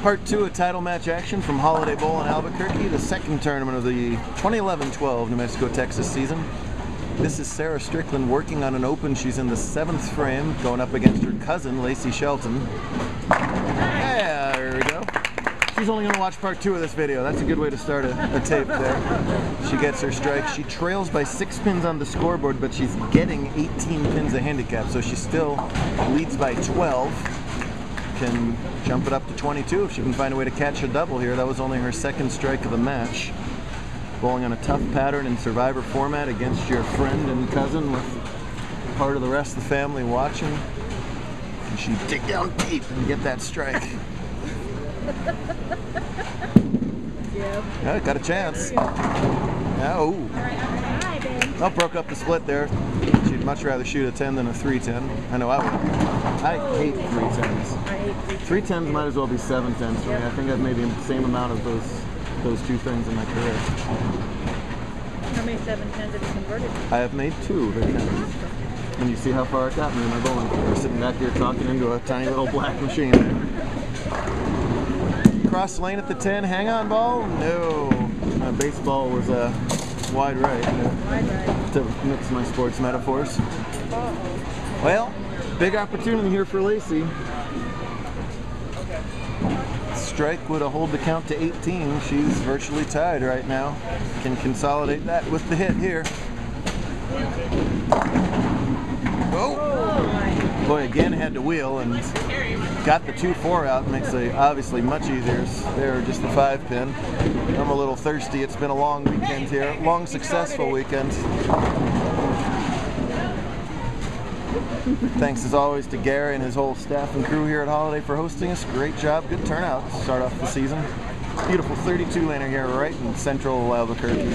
Part 2 of title match action from Holiday Bowl in Albuquerque, the second tournament of the 2011-12 New Mexico-Texas season. This is Cerra Strickland working on an open. She's in the 7th frame, going up against her cousin, Lacey Shelton. Yeah, there we go. She's only going to watch part 2 of this video. That's a good way to start a tape there. She gets her strike. She trails by 6 pins on the scoreboard, but she's getting 18 pins of handicap, so she still leads by 12. Can jump it up to 22 if she can find a way to catch a double here. That was only her second strike of the match. Bowling on a tough pattern in Survivor format against your friend and cousin with part of the rest of the family watching. Can she dig down deep and get that strike? Yeah, got a chance. Oh, broke up the split there. She'd much rather shoot a 10 than a 310. I know I would. I hate 310s. 310s might as well be 710s for me. I think I've made the same amount of those two things in my career. How many 710s have you converted? I have made 2 of 10s. And you see how far it got me in my bowling career. Sitting back here talking into a tiny little black machine there. Cross lane at the 10, hang on ball? No. My baseball was a wide right. To mix my sports metaphors. Well, big opportunity here for Lacey. Strike would hold the count to 18. She's virtually tied right now. Can consolidate that with the hit here. Oh! Boy, again had to wheel and got the 2-4 out. Makes it obviously much easier. There, just the 5-pin. I'm a little thirsty. It's been a long weekend here. Long, successful weekend. Thanks as always to Gary and his whole staff and crew here at Holiday for hosting us. Great job, good turnout to start off the season. Beautiful 32-laner here right in central Albuquerque.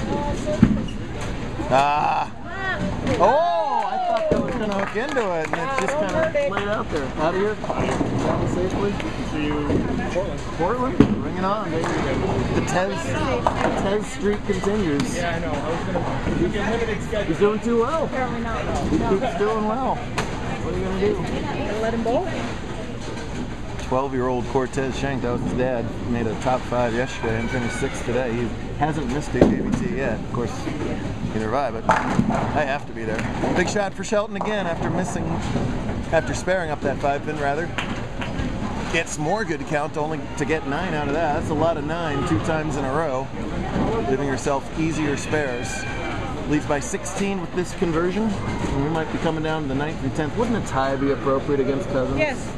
Oh, I thought that was going to hook into it, and it just kind of laid out there. Out of here. Travel safely. See you in Portland. Portland? Bring it on, baby. The Tez streak continues. Yeah, I know. I was going to get limited schedule. He's doing too well. Apparently not. He keeps doing well. What are you going to do? Gonna let him bowl? 12-year-old Cortez Shank, that was his dad, made a top 5 yesterday and finished 6th today. He hasn't missed a JBT yet. Of course, neither have I, but I have to be there. Big shot for Shelton again after sparing up that 5-pin rather. Gets more good count only to get 9 out of that. That's a lot of 9 2 times in a row, giving herself easier spares. Leads by 16 with this conversion. And we might be coming down to the 9th and 10th. Wouldn't a tie be appropriate against cousins? Yes.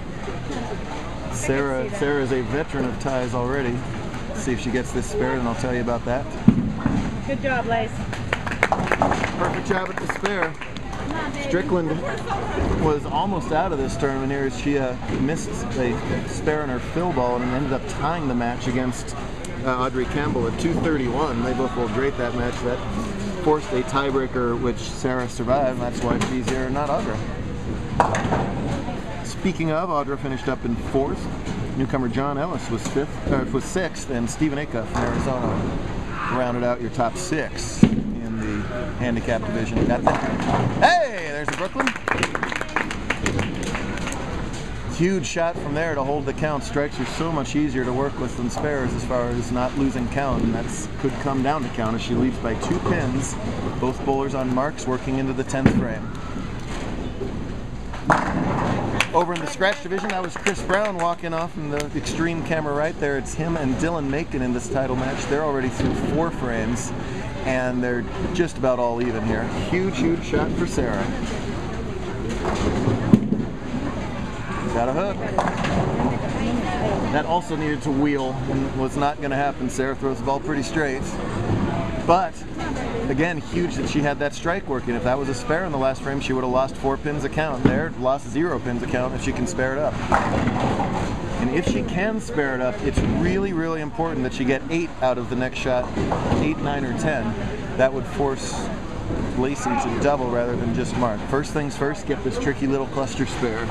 Cerra is a veteran of ties already. Let's see if she gets this spare, and I'll tell you about that. Good job, Lace. Perfect job at the spare. Strickland was almost out of this tournament here as she missed a spare in her fill ball and ended up tying the match against Audrey Campbell at 231. They both bowled great that match. That forced a tiebreaker, which Cerra survived, and that's why she's here, not Audra. Speaking of, Audra finished up in 4th. Newcomer John Ellis was 6th, and Stephen Acuff from Arizona rounded out your top 6 in the handicap division. Got that? Hey, there's the Brooklyn. Huge shot from there to hold the count. Strikes are so much easier to work with than spares as far as not losing count, and that could come down to count as she leads by 2 pins. Both bowlers on marks working into the 10th frame. Over in the scratch division, that was Chris Brown walking off in the extreme camera right there. It's him and Dylan Macon in this title match. They're already through 4 frames, and they're just about all even here. Huge, huge shot for Cerra. Got a hook. That also needed to wheel and was not going to happen. Cerra throws the ball pretty straight. But, again, huge that she had that strike working. If that was a spare in the last frame, she would have lost 4 pins a count. There, lost 0 pins a count if she can spare it up. And if she can spare it up, it's really, really important that she get 8 out of the next shot, 8, 9, or 10. That would force Lacey to double rather than just mark. First things first, get this tricky little cluster spare.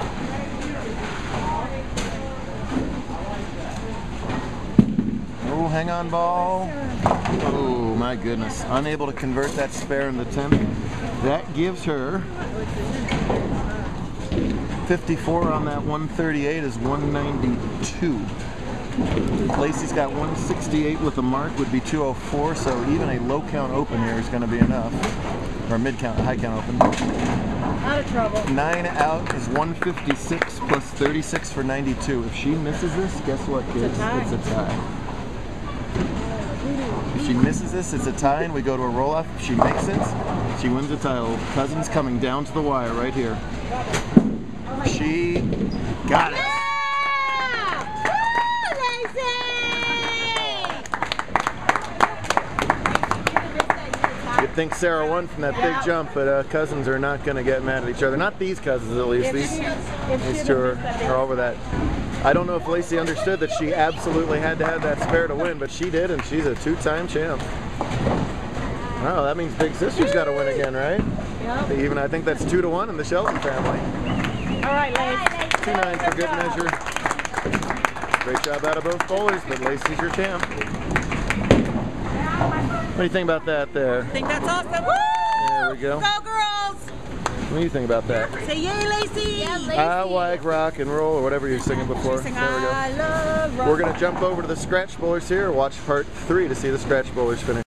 Oh, hang on ball. Oh my goodness. Unable to convert that spare in the 10th. That gives her 54 on that 138 is 192. Lacey's got 168 with a mark, would be 204, so even a low count open here is going to be enough. Or mid count, high count open. Out of trouble. 9 out is 156 plus 36 for 92. If she misses this, guess what, kids? It's a tie. If she misses this, it's a tie, and we go to a roll-off. If she makes it, she wins the title. Cousins coming down to the wire right here. She got it. You'd think Cerra won from that big jump, but Cousins are not going to get mad at each other. Not these Cousins, at least. These two are over that. I don't know if Lacey understood that she absolutely had to have that spare to win, but she did, and she's a two-time champ. Wow, that means Big Sister's got to win again, right? Yep. Even I think that's 2-1 in the Shelton family. All right, Lacey. 2-9 for good measure. Great job out of both bowlers, but Lacey's your champ. What do you think about that there? I think that's awesome. Woo! There we go. Go girls! What do you think about that? Say yay, Lacey! Yeah, Lacey. I like rock and roll, or whatever you're singing before. Sing, there we go. I love rock. We're going to jump over to the scratch bowlers here. Watch part 3 to see the scratch bowlers finish.